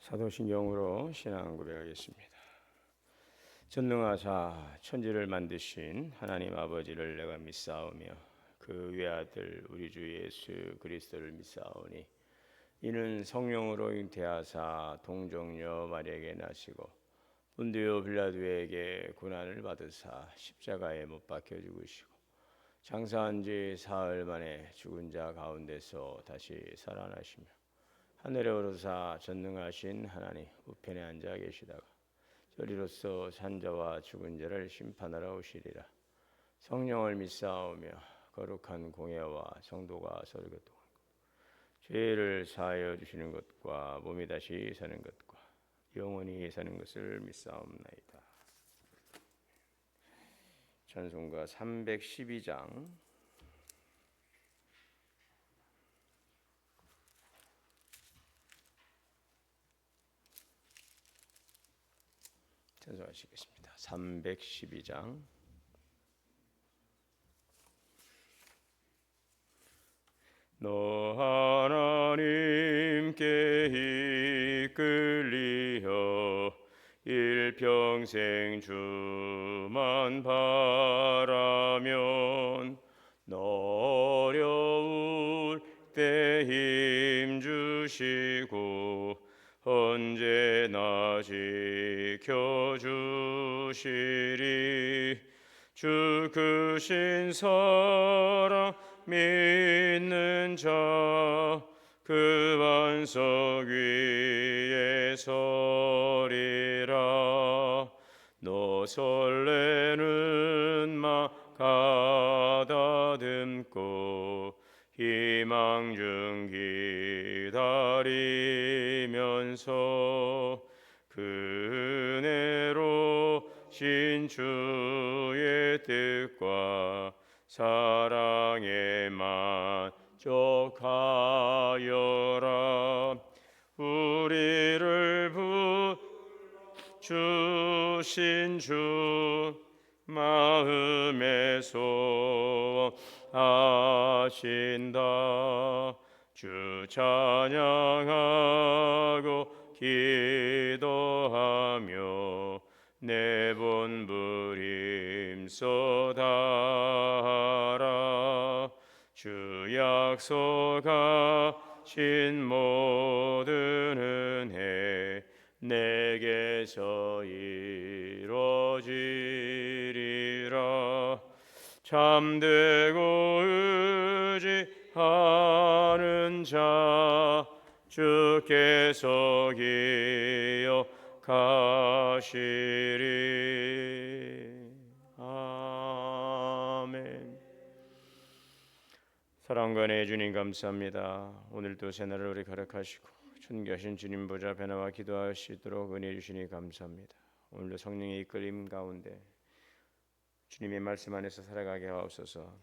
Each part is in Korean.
사도신경으로 신앙 고백하겠습니다. 전능하사 천지를 만드신 하나님 아버지를 내가 믿사오며 그 외아들 우리 주 예수 그리스도를 믿사오니 이는 성령으로 잉태하사 동정녀 마리아에게 나시고 본디오 빌라도에게 고난을 받으사 십자가에 못 박혀 죽으시고 장사한 지 사흘 만에 죽은 자 가운데서 다시 살아나시며 하늘에 오르사 전능하신 하나님 우편에 앉아 계시다가 저리로서 산자와 죽은 자를 심판하러 오시리라. 성령을 믿사오며 거룩한 공예와 성도가 서로 교통하고 죄를 사하여 주시는 것과 몸이 다시 사는 것과 영원히 사는 것을 믿사옵나이다. 찬송가 312장 찬송하시겠습니다. 312장 너 하나님께 이끌리어 일평생 주만 바라면 너 어려울 때 힘 주시고 언제나 지켜주시리. 주 크신 사랑 믿는 자 그 반석 위에 서리라. 너 설레는 마 가다듬고 희망 중 기다리면서 그 은혜로 신주의 뜻과 사랑에 만족하여라. 우리를 주신 주 마음에 소원하신다. 주 찬양하고 기도하며 내 본부 힘써다하라. 주 약속하신 모든 은혜 내게서 이루어지리라. 참되고 의지하는 자 주께서 기억하시리. 아멘. 사랑과 은혜의 주님 감사합니다. 오늘도 새날을 우리 거룩하시고 존귀하신 주님 보좌 변화와 기도하시도록 은혜 주시니 감사합니다. 오늘도 성령의 이끌림 가운데 주님의 말씀 안에서 살아가게 하옵소서.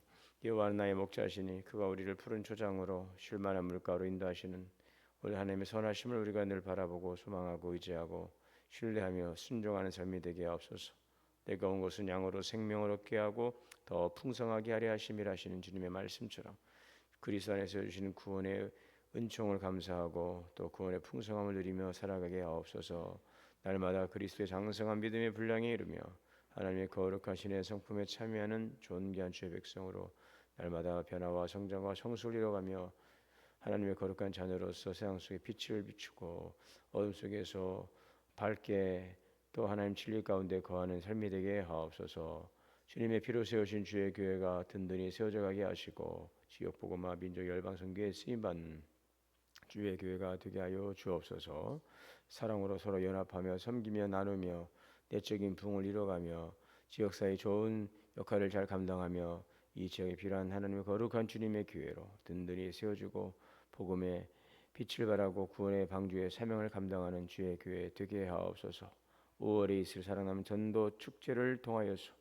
여호와는 나의 목자시니 그가 우리를 푸른 초장으로 쉴 만한 물가로 인도하시는 우리 하나님의 선하심을 우리가 늘 바라보고 소망하고 의지하고 신뢰하며 순종하는 삶이 되게 하옵소서. 내가 온 것은 양으로 생명을 얻게 하고 더 풍성하게 하려 하심이라 하시는 주님의 말씀처럼 그리스도 안에서 주시는 구원의 은총을 감사하고 또 구원의 풍성함을 누리며 살아가게 하옵소서. 날마다 그리스도의 장성한 믿음의 분량에 이르며 하나님의 거룩하신 의 성품에 참여하는 존귀한 주의 백성으로 날마다 변화와 성장과 성숙을 이뤄가며 하나님의 거룩한 자녀로서 세상 속에 빛을 비추고 어둠 속에서 밝게 또 하나님 진리 가운데 거하는 삶이 되게 하옵소서. 주님의 피로 세우신 주의 교회가 든든히 세워져 가게 하시고 지역 복음화 민족 열방 선교에 쓰임받는 주의 교회가 되게 하여 주옵소서. 사랑으로 서로 연합하며 섬기며 나누며 내적인 부흥을 이뤄가며 지역사회의 좋은 역할을 잘 감당하며 이 지역에 필요한 하나님의 거룩한 주님의 교회로 든든히 세워주고 복음의 빛을 발하고 구원의 방주의 사명을 감당하는 주의 교회 되게 하옵소서. 5월에 있을 사랑나무 전도 축제를 통하여서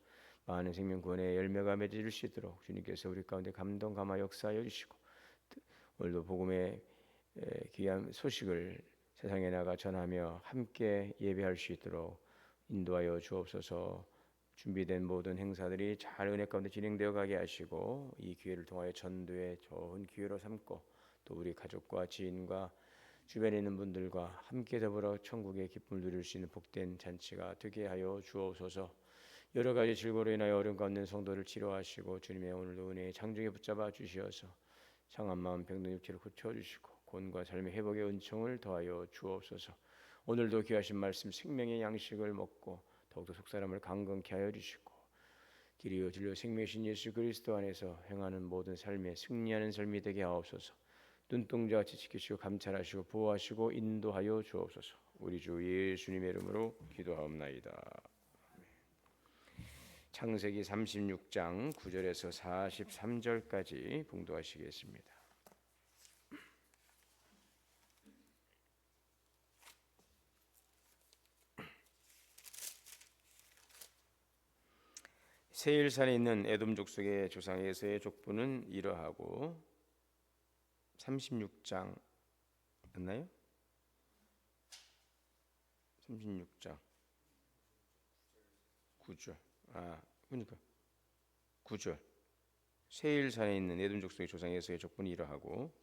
많은 생명 구원의 열매가 맺어질 수 있도록 주님께서 우리 가운데 감동 감화 역사하여 주시고 오늘도 복음의 귀한 소식을 세상에 나가 전하며 함께 예배할 수 있도록 인도하여 주옵소서. 준비된 모든 행사들이 잘 은혜 가운데 진행되어 가게 하시고 이 기회를 통하여 전도의 좋은 기회로 삼고 또 우리 가족과 지인과 주변에 있는 분들과 함께 더불어 천국의 기쁨을 누릴 수 있는 복된 잔치가 되게 하여 주옵소서. 여러 가지 질고로 인하여 어려움 가운데 있는 성도를 치료하시고 주님의 오늘도 은혜의 장중에 붙잡아 주시어서 상한 마음 병든 육체를 고쳐주시고 권과 삶의 회복의 은총을 더하여 주옵소서. 오늘도 귀하신 말씀 생명의 양식을 먹고 더욱더 속사람을 강건케 하여 주시고 길이요 진리요 생명이신 예수 그리스도 안에서 행하는 모든 삶에 승리하는 삶이 되게 하옵소서. 눈동자같이 지키시고 감찰하시고 보호하시고 인도하여 주옵소서. 우리 주 예수님의 이름으로 기도하옵나이다. 창세기 36장 9절에서 43절까지 봉독하시겠습니다. 세일산에 있는 에돔 족속의 조상 에서의 족보는 이러하고 36장 맞나요? 36장 9절. 그러니까 9절. 세일산에 있는 에돔 족속의 조상 에서의 족보는 이러하고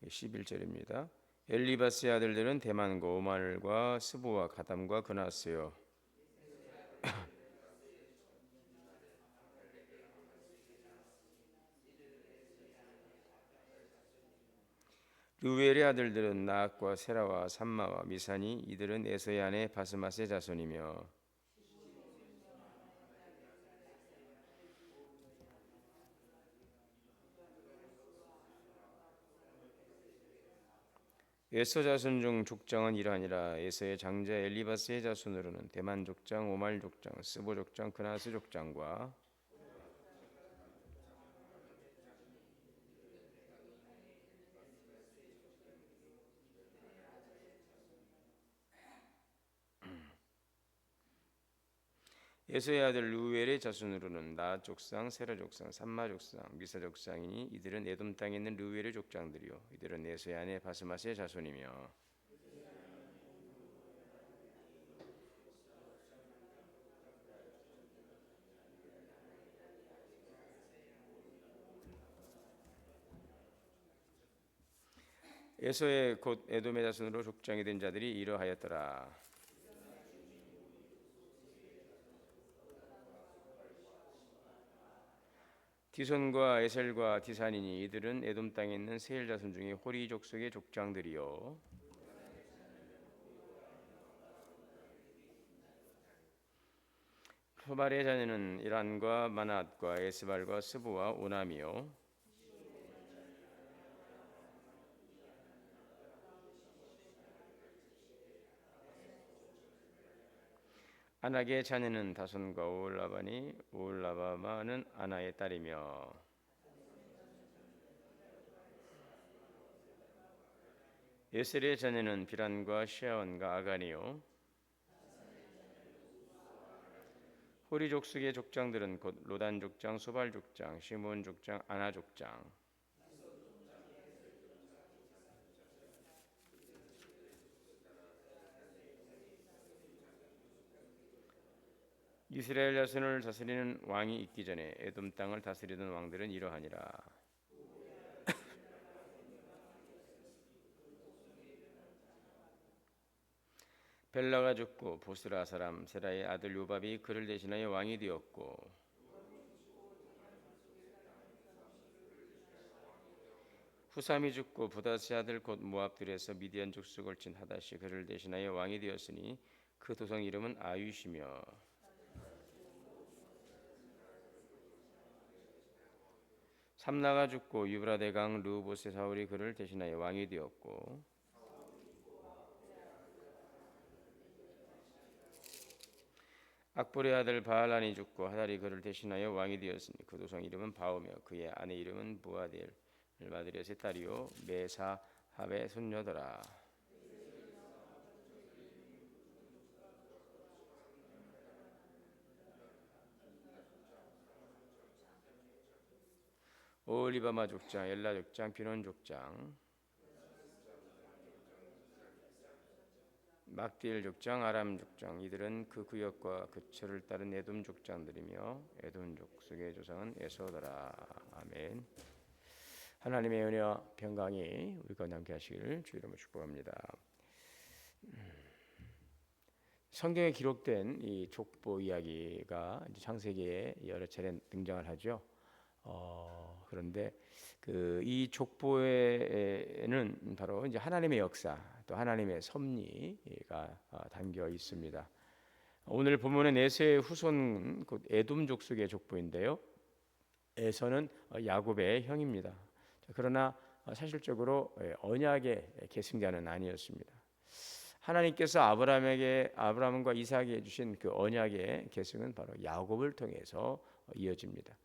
11절입니다. 엘리바스의 아들들은 대만과 오말과 스보와 가담과 그나스요. 르우엘의 아들들은 나악과 세라와 삼마와 미사니 이들은 에서의 아내 바스맛의 자손이며 에서 자손 중 족장은 이러하니라. 에서의 장자 엘리바스의 자손으로는 대만 족장, 오말 족장, 스보 족장, 그나스 족장과 에서의 아들 르우엘의 자손으로는 나앗 족상, 세라 족상, 삼마 족상, 미사 족상이니 이들은 에돔 땅에 있는 르우엘의 족장들이요 이들은 에서의 아내 바스맛의 자손이며 에서의 곧 에돔의 자손으로 족장이 된 자들이 이러하였더라. 디손과 에셀과 디산이니 이들은 에돔 땅에 있는 세일 자손 중에 호리 족속의 족장들이요 소발의 자녀는 이란과 마낫과 에스발과 스부와 오남이요 아낙의 자녀는 다손과 오올라바니 오올라바마는 아나의 딸이며 예셀의 자녀는 비란과 시아원과 아가니요 호리 족속의 족장들은 곧 로단 족장, 소발 족장, 시몬 족장, 아나 족장 이스라엘 자손을 다스리는 왕이 있기 전에 에돔 땅을 다스리던 왕들은 이러하니라. 벨라가 죽고 보스라 사람 세라의 아들 요밥이 그를 대신하여 왕이 되었고 후삼이 죽고 부다스의 아들 곧 모압들에서 미디안 족속을 친 하닷이 그를 대신하여 왕이 되었으니 그 도성 이름은 아윗이며 삼나가 죽고 유브라데강 르호봇의 사울이 그를 대신하여 왕이 되었고 악볼의 아들 바알란이 죽고 하달이 그를 대신하여 왕이 되었으니 그 도성 이름은 바오며 그의 아내 이름은 부아델 마드리아스의 딸이요 메사합의 손녀더라. 오올리바마 족장, 엘라 족장, 비논 족장 막디엘 족장, 아람 족장, 이들은 그 구역과 그 철을 따른 에돔 족장들이며 에돔 족속의 조상은 에서더라. 아멘. 하나님의 은혜와 평강이 우리 가운데 함께 하시기를 주 이름으로 축복합니다. 성경에 기록된 이 족보 이야기가 이제 창세기에 여러 차례 등장을 하죠. 그런데 이 족보에는 바로 이제 하나님의 역사, 또 하나님의 섭리가 담겨 있습니다. 오늘 본문은 에서의 후손 곧 에돔 족속의 족보인데요. 에서는 야곱의 형입니다. 그러나 사실적으로 언약의 계승자는 아니었습니다. 하나님께서 아브라함과 이삭에게 주신 그 언약의 계승은 바로 야곱을 통해서 이어집니다.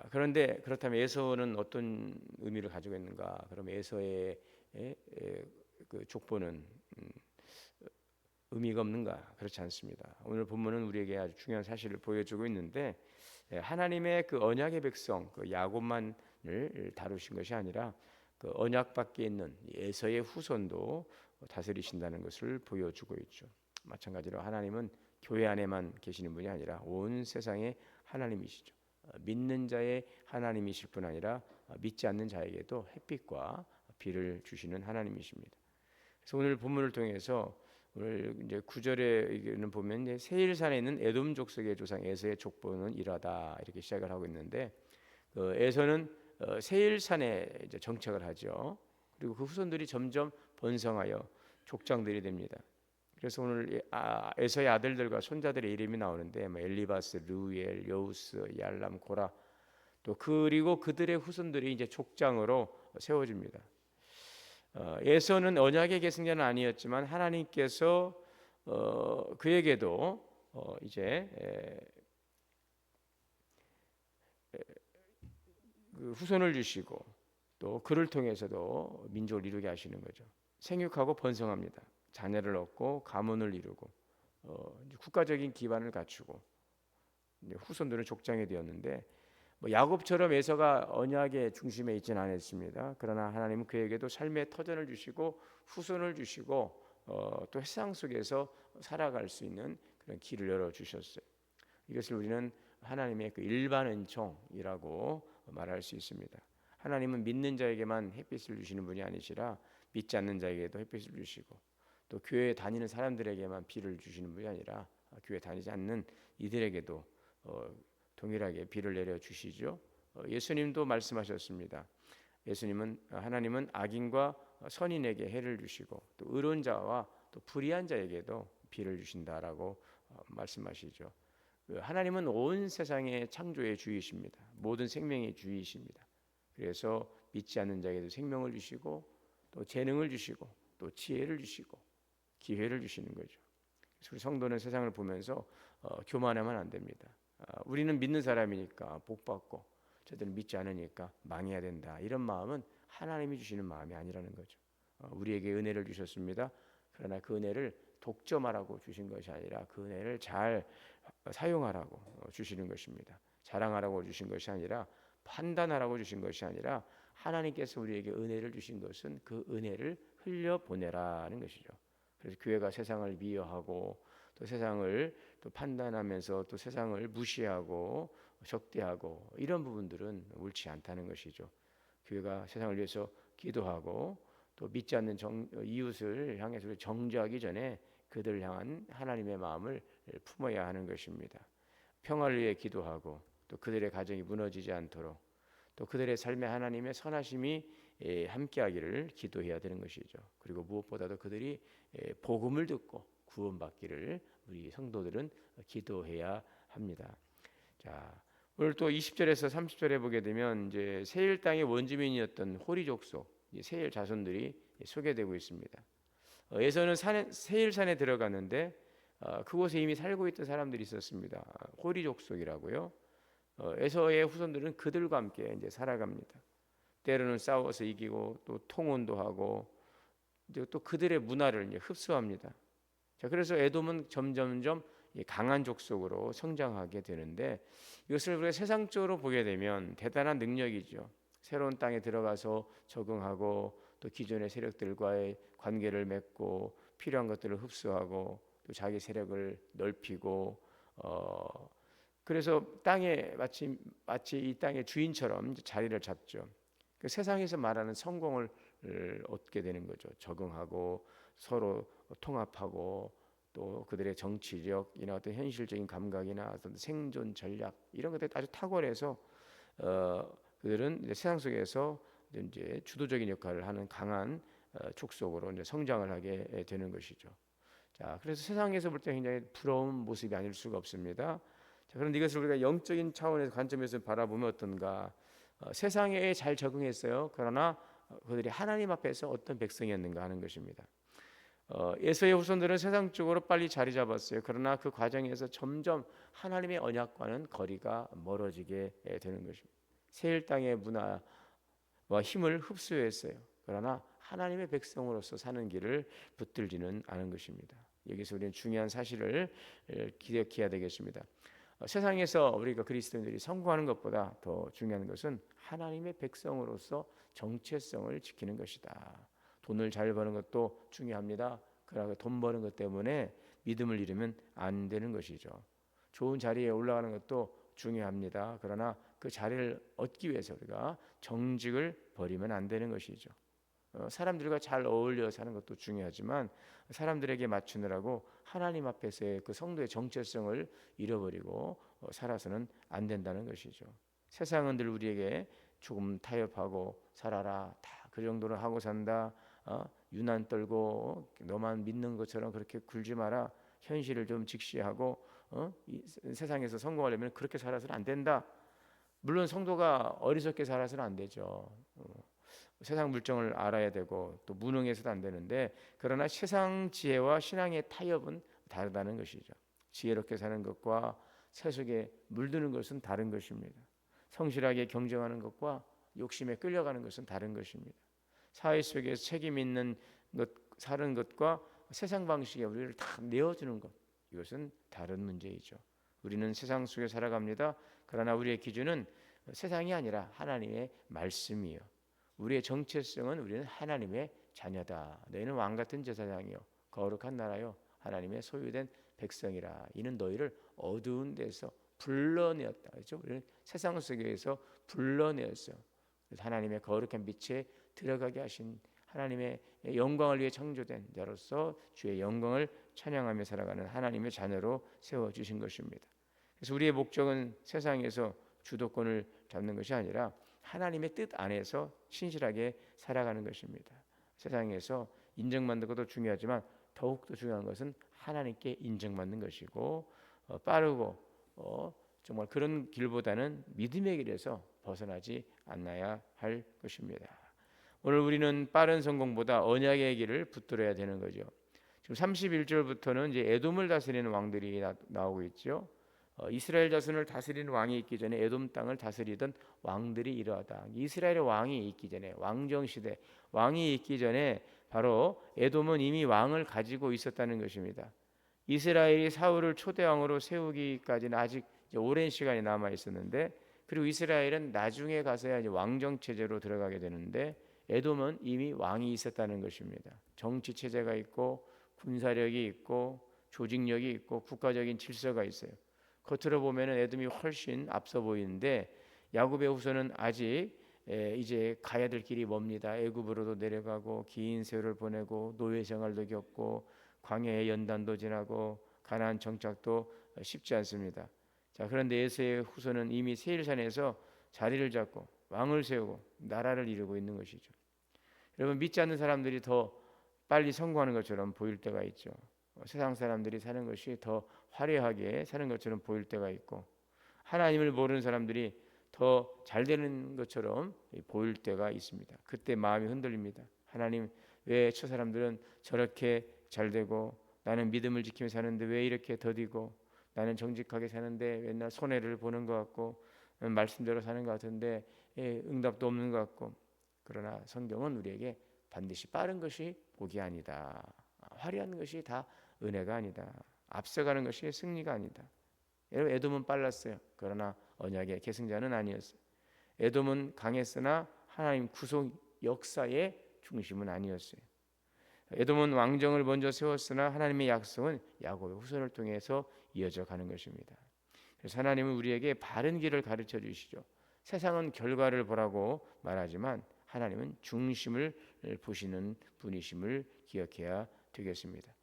그런데 그렇다면 에서는 어떤 의미를 가지고 있는가? 그럼 에서의 그 족보는 의미가 없는가? 그렇지 않습니다. 오늘 본문은 우리에게 아주 중요한 사실을 보여주고 있는데 하나님의 그 언약의 백성 그 야곱만을 다루신 것이 아니라 그 언약 밖에 있는 에서의 후손도 다스리신다는 것을 보여주고 있죠. 마찬가지로 하나님은 교회 안에만 계시는 분이 아니라 온 세상의 하나님이시죠. 믿는 자의 하나님이실 뿐 아니라 믿지 않는 자에게도 햇빛과 비를 주시는 하나님이십니다. 그래서 오늘 본문을 통해서 오늘 이제 9절에는 보면 이제 세일산에 있는 에돔 족속의 조상 에서의 족보는 이러하다 이렇게 시작을 하고 있는데 에서는 세일산에 이제 정착을 하죠. 그리고 그 후손들이 점점 번성하여 족장들이 됩니다. 그래서 오늘 에서의 아들들과 손자들의 이름이 나오는데 엘리바스, 르우엘, 여우스, 얄람, 고라 또 그리고 그들의 후손들이 이제 족장으로 세워집니다. 에서는 언약의 계승자는 아니었지만 하나님께서 그에게도 이제 그 후손을 주시고 또 그를 통해서도 민족을 이루게 하시는 거죠. 생육하고 번성합니다. 자녀를 얻고 가문을 이루고 국가적인 기반을 갖추고 후손들은 족장이 되었는데 야곱처럼 에서가 언약의 중심에 있지는 않았습니다. 그러나 하나님은 그에게도 삶의 터전을 주시고 후손을 주시고 또 세상 속에서 살아갈 수 있는 그런 길을 열어 주셨어요. 이것을 우리는 하나님의 그 일반 은총이라고 말할 수 있습니다. 하나님은 믿는 자에게만 햇빛을 주시는 분이 아니시라 믿지 않는 자에게도 햇빛을 주시고 또 교회에 다니는 사람들에게만 비를 주시는 분이 아니라 교회 다니지 않는 이들에게도 동일하게 비를 내려 주시죠. 예수님도 말씀하셨습니다. 하나님은 악인과 선인에게 해를 주시고 또 의로운 자와 또 불의한 자에게도 비를 주신다라고 말씀하시죠. 하나님은 온 세상의 창조의 주이십니다. 모든 생명의 주이십니다. 그래서 믿지 않는 자에게도 생명을 주시고 또 재능을 주시고 또 지혜를 주시고 기회를 주시는 거죠. 그래서 우리 성도는 세상을 보면서 교만하면 안 됩니다. 우리는 믿는 사람이니까 복 받고 저들은 믿지 않으니까 망해야 된다. 이런 마음은 하나님이 주시는 마음이 아니라는 거죠. 우리에게 은혜를 주셨습니다. 그러나 그 은혜를 독점하라고 주신 것이 아니라 그 은혜를 잘 사용하라고 주시는 것입니다. 자랑하라고 주신 것이 아니라 판단하라고 주신 것이 아니라 하나님께서 우리에게 은혜를 주신 것은 그 은혜를 흘려보내라는 것이죠. 그래서 교회가 세상을 미워하고 또 세상을 또 판단하면서 또 세상을 무시하고 적대하고 이런 부분들은 옳지 않다는 것이죠. 교회가 세상을 위해서 기도하고 또 믿지 않는 이웃을 향해서 정죄하기 전에 그들을 향한 하나님의 마음을 품어야 하는 것입니다. 평화를 위해 기도하고 또 그들의 가정이 무너지지 않도록 또 그들의 삶에 하나님의 선하심이 함께하기를 기도해야 되는 것이죠. 그리고 무엇보다도 그들이 복음을 듣고 구원받기를 우리 성도들은 기도해야 합니다. 자, 오늘 또 20절에서 30절에 보게 되면 이제 세일 땅의 원주민이었던 호리 족속, 세일 자손들이 소개되고 있습니다. 에서는 세일산에 들어갔는데 그곳에 이미 살고 있던 사람들이 있었습니다. 호리 족속이라고요. 에서의 후손들은 그들과 함께 이제 살아갑니다. 때로는 싸워서 이기고 또 통혼도 하고 이제 또 그들의 문화를 이제 흡수합니다. 자, 그래서 에돔은 점점점 강한 족속으로 성장하게 되는데 이것을 우리가 세상적으로 보게 되면 대단한 능력이죠. 새로운 땅에 들어가서 적응하고 또 기존의 세력들과의 관계를 맺고 필요한 것들을 흡수하고 또 자기 세력을 넓히고 그래서 땅에 마치 이 땅의 주인처럼 자리를 잡죠. 그 세상에서 말하는 성공을 얻게 되는 거죠. 적응하고 서로 통합하고 또 그들의 정치력이나 어떤 현실적인 감각이나 어떤 생존 전략 이런 것들이 아주 탁월해서 그들은 이제 세상 속에서 이제 주도적인 역할을 하는 강한 족속으로 이제 성장을 하게 되는 것이죠. 자, 그래서 세상에서 볼 때 굉장히 부러운 모습이 아닐 수가 없습니다. 자, 그런데 이것을 우리가 영적인 차원에서 관점에서 바라보면 어떤가? 세상에 잘 적응했어요. 그러나 그들이 하나님 앞에서 어떤 백성이었는가 하는 것입니다. 에서의 후손들은 세상 쪽으로 빨리 자리 잡았어요. 그러나 그 과정에서 점점 하나님의 언약과는 거리가 멀어지게 되는 것입니다. 세일 땅의 문화와 힘을 흡수했어요. 그러나 하나님의 백성으로서 사는 길을 붙들지는 않은 것입니다. 여기서 우리는 중요한 사실을 기억해야 되겠습니다. 세상에서 우리가 그리스도인들이 성공하는 것보다 더 중요한 것은 하나님의 백성으로서 정체성을 지키는 것이다. 돈을 잘 버는 것도 중요합니다. 그러나 돈 버는 것 때문에 믿음을 잃으면 안 되는 것이죠. 좋은 자리에 올라가는 것도 중요합니다. 그러나 그 자리를 얻기 위해서 우리가 정직을 버리면 안 되는 것이죠. 사람들과 잘 어울려 사는 것도 중요하지만 사람들에게 맞추느라고 하나님 앞에서의 그 성도의 정체성을 잃어버리고 살아서는 안 된다는 것이죠. 세상은 늘 우리에게 조금 타협하고 살아라, 다 그 정도로 하고 산다, 유난 떨고 너만 믿는 것처럼 그렇게 굴지 마라, 현실을 좀 직시하고 이 세상에서 성공하려면 그렇게 살아서는 안 된다. 물론 성도가 어리석게 살아서는 안 되죠. 세상 물정을 알아야 되고 또 무능해서도 안 되는데, 그러나 세상 지혜와 신앙의 타협은 다르다는 것이죠. 지혜롭게 사는 것과 세속에 물드는 것은 다른 것입니다. 성실하게 경쟁하는 것과 욕심에 끌려가는 것은 다른 것입니다. 사회 속에서 책임 있는 것 사는 것과 세상 방식에 우리를 다 내어주는 것, 이것은 다른 문제이죠. 우리는 세상 속에 살아갑니다. 그러나 우리의 기준은 세상이 아니라 하나님의 말씀이요. 우리의 정체성은 우리는 하나님의 자녀다. 너희는 왕 같은 제사장이요 거룩한 나라요 하나님의 소유된 백성이라. 이는 너희를 어두운 데서 불러내었다. 그렇죠? 우리는 세상 속에서 불러내었어요. 하나님의 거룩한 빛에 들어가게 하신 하나님의 영광을 위해 창조된 자로서 주의 영광을 찬양하며 살아가는 하나님의 자녀로 세워주신 것입니다. 그래서 우리의 목적은 세상에서 주도권을 잡는 것이 아니라 하나님의 뜻 안에서 신실하게 살아가는 것입니다. 세상에서 인정받는 것도 중요하지만 더욱더 중요한 것은 하나님께 인정받는 것이고 빠르고 정말 그런 길보다는 믿음의 길에서 벗어나지 않아야 할 것입니다. 오늘 우리는 빠른 성공보다 언약의 길을 붙들어야 되는 거죠. 지금 31절부터는 이제 에돔을 다스리는 왕들이 나오고 있죠. 이스라엘 자손을 다스리는 왕이 있기 전에 에돔 땅을 다스리던 왕들이 이러하다. 이스라엘의 왕이 있기 전에, 왕정 시대 왕이 있기 전에 바로 에돔은 이미 왕을 가지고 있었다는 것입니다. 이스라엘이 사울을 초대왕으로 세우기까지는 아직 오랜 시간이 남아 있었는데, 그리고 이스라엘은 나중에 가서야 이제 왕정 체제로 들어가게 되는데, 에돔은 이미 왕이 있었다는 것입니다. 정치 체제가 있고 군사력이 있고 조직력이 있고 국가적인 질서가 있어요. 겉으로 보면은 에돔이 훨씬 앞서 보이는데 야곱의 후손은 아직 이제 가야 될 길이 멉니다. 애굽으로도 내려가고 긴 세월을 보내고 노예 생활도 겪고 광야의 연단도 지나고 가나안 정착도 쉽지 않습니다. 자, 그런데 에서의 후손은 이미 세일산에서 자리를 잡고 왕을 세우고 나라를 이루고 있는 것이죠. 여러분, 믿지 않는 사람들이 더 빨리 성공하는 것처럼 보일 때가 있죠. 세상 사람들이 사는 것이 더 화려하게 사는 것처럼 보일 때가 있고, 하나님을 모르는 사람들이 더 잘 되는 것처럼 보일 때가 있습니다. 그때 마음이 흔들립니다. 하나님, 왜 저 사람들은 저렇게 잘 되고 나는 믿음을 지키며 사는데 왜 이렇게 더디고, 나는 정직하게 사는데 맨날 손해를 보는 것 같고 말씀대로 사는 것 같은데 응답도 없는 것 같고. 그러나 성경은 우리에게 반드시 빠른 것이 복이 아니다, 화려한 것이 다 은혜가 아니다, 앞서가는 것이 승리가 아니다. 여러분, 에돔은 빨랐어요. 그러나 언약의 계승자는 아니었어요. 에돔은 강했으나 하나님 구속 역사의 중심은 아니었어요. 에돔은 왕정을 먼저 세웠으나 하나님의 약속은 야곱의 후손을 통해서 이어져 가는 것입니다. 그래서 하나님은 우리에게 바른 길을 가르쳐 주시죠. 세상은 결과를 보라고 말하지만 하나님은 중심을 보시는 분이심을 기억해야 되겠습니다.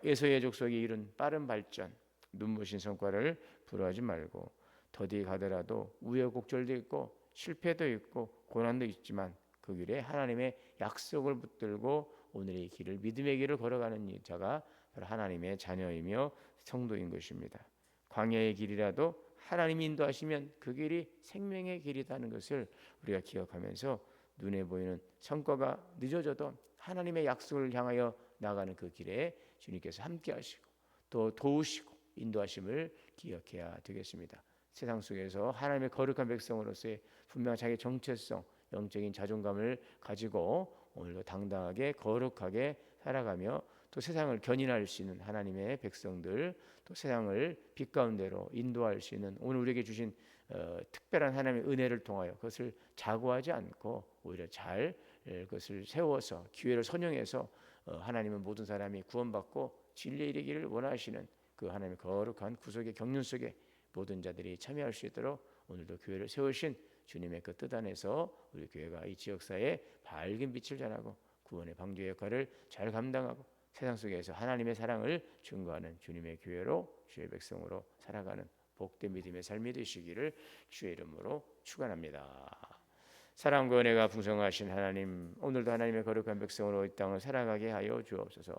에서의 족속이 이룬 빠른 발전, 눈부신 성과를 부러워하지 말고 더디 가더라도 우여곡절도 있고 실패도 있고 고난도 있지만 그 길에 하나님의 약속을 붙들고 오늘의 길을 믿음의 길을 걸어가는 자가 바로 하나님의 자녀이며 성도인 것입니다. 광야의 길이라도 하나님이 인도하시면 그 길이 생명의 길이라는 것을 우리가 기억하면서 눈에 보이는 성과가 늦어져도 하나님의 약속을 향하여 나가는 그 길에 주님께서 함께 하시고 또 도우시고 인도하심을 기억해야 되겠습니다. 세상 속에서 하나님의 거룩한 백성으로서의 분명 자기 정체성, 영적인 자존감을 가지고 오늘도 당당하게 거룩하게 살아가며 또 세상을 견인할 수 있는 하나님의 백성들, 또 세상을 빛 가운데로 인도할 수 있는 오늘 우리에게 주신 특별한 하나님의 은혜를 통하여 그것을 자고하지 않고 오히려 잘 그것을 세워서 기회를 선용해서 하나님은 모든 사람이 구원받고 진리에 이르기를 원하시는 그 하나님의 거룩한 구속의 경륜 속에 모든 자들이 참여할 수 있도록 오늘도 교회를 세우신 주님의 그 뜻 안에서 우리 교회가 이 지역사회에 밝은 빛을 전하고 구원의 방주 역할을 잘 감당하고 세상 속에서 하나님의 사랑을 증거하는 주님의 교회로 주의 백성으로 살아가는 복된 믿음의 삶이 되시기를 주의 이름으로 축원합니다. 사랑과 은혜가 풍성하신 하나님, 오늘도 하나님의 거룩한 백성으로 이 땅을 살아가게 하여 주옵소서.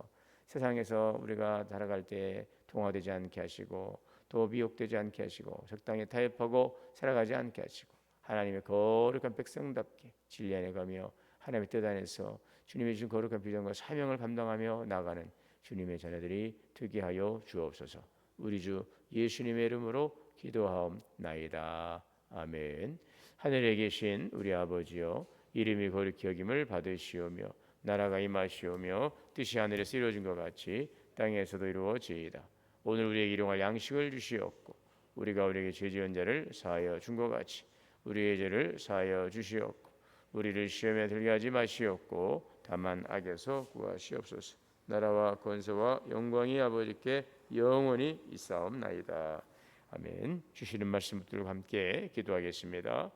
세상에서 우리가 살아갈 때 동화되지 않게 하시고 또 미혹되지 않게 하시고 적당히 타협하고 살아가지 않게 하시고 하나님의 거룩한 백성답게 진리 안에 가며 하나님의 뜻 안에서 주님의 주신 거룩한 비전과 사명을 감당하며 나가는 주님의 자녀들이 되게 하여 주옵소서. 우리 주 예수님의 이름으로 기도하옵나이다. 아멘. 하늘에 계신 우리 아버지여, 이름이 거룩히 여김을 받으시오며 나라가 임하시오며 뜻이 하늘에서 이루어진 것 같이 땅에서도 이루어지이다. 오늘 우리에게 일용할 양식을 주시옵고 우리가 우리에게 죄 지은 자를 사하여 준 것 같이 우리의 죄를 사하여 주시옵고 우리를 시험에 들게 하지 마시옵고 다만 악에서 구하시옵소서. 나라와 권세와 영광이 아버지께 영원히 있사옵나이다. 아멘. 주시는 말씀 붙들고 함께 기도하겠습니다.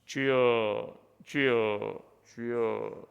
주여 주여 주여